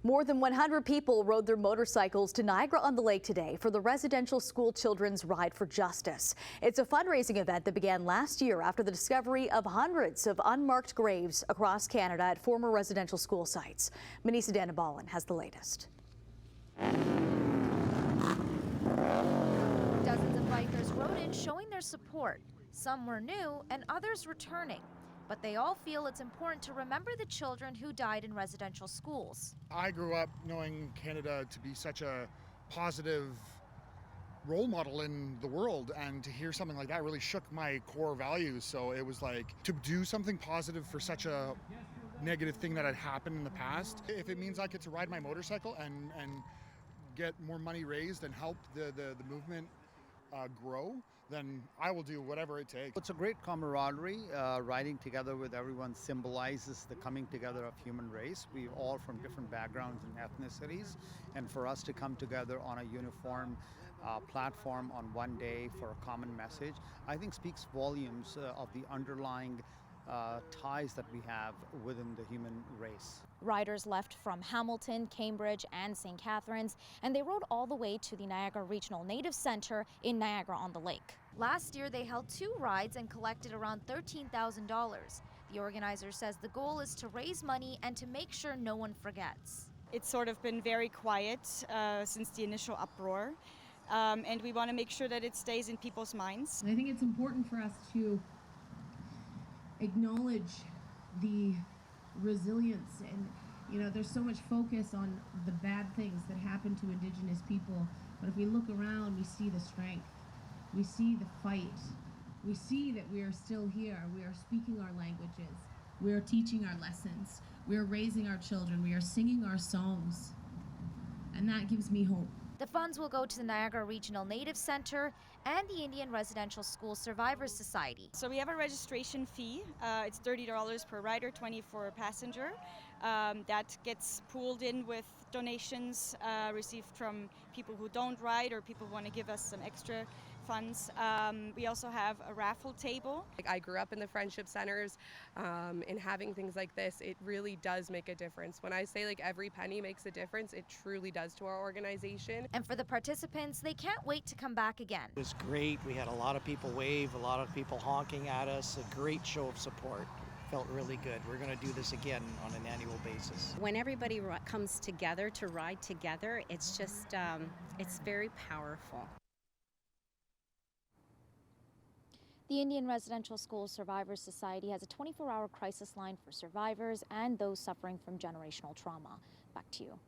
More than 100 people rode their motorcycles to Niagara-on-the-Lake today for the Residential School Children's Ride for Justice. It's a fundraising event that began last year after the discovery of hundreds of unmarked graves across Canada at former residential school sites. Manisa Danabalan has the latest. Dozens of bikers rode in showing their support. Some were new and others returning. But they all feel it's important to remember the children who died in residential schools. I grew up knowing Canada to be such a positive role model in the world, and to hear something like that really shook my core values. So it was like, to do something positive for such a negative thing that had happened in the past. If it means I get to ride my motorcycle and get more money raised and help the movement grow, then I will do whatever it takes. It's a great camaraderie. Riding together with everyone symbolizes the coming together of human race. We're all from different backgrounds and ethnicities, and for us to come together on a uniform platform on one day for a common message, I think speaks volumes of the underlying ties that we have within the human race. Riders left from Hamilton, Cambridge, and St. Catharines, and they rode all the way to the Niagara Regional Native Centre in Niagara-on-the-Lake. Last year, they held 2 rides and collected around $13,000. The organizer says the goal is to raise money and to make sure no one forgets. It's sort of been very quiet since the initial uproar, and we want to make sure that it stays in people's minds. And I think it's important for us to acknowledge the resilience, and there's so much focus on the bad things that happen to Indigenous people, but if we look around, we see the strength, we see the fight, we see that we are still here, we are speaking our languages, we are teaching our lessons, we are raising our children, we are singing our songs, and that gives me hope. The funds will go to the Niagara Regional Native Centre and the Indian Residential School Survivors Society. So we have a registration fee. It's $30 per rider, $20 for a passenger. That gets pooled in with donations received from people who don't ride or people who want to give us some extra funds. We also have a raffle table. I grew up in the friendship centers, and having things like this, it really does make a difference. When I say every penny makes a difference, it truly does to our organization. And for the participants, they can't wait to come back again. It was great. We had a lot of people wave, a lot of people honking at us, a great show of support. Felt really good. We're going to do this again on an annual basis. When everybody comes together to ride together, it's just, it's very powerful. The Indian Residential School Survivors Society has a 24-hour crisis line for survivors and those suffering from generational trauma. Back to you.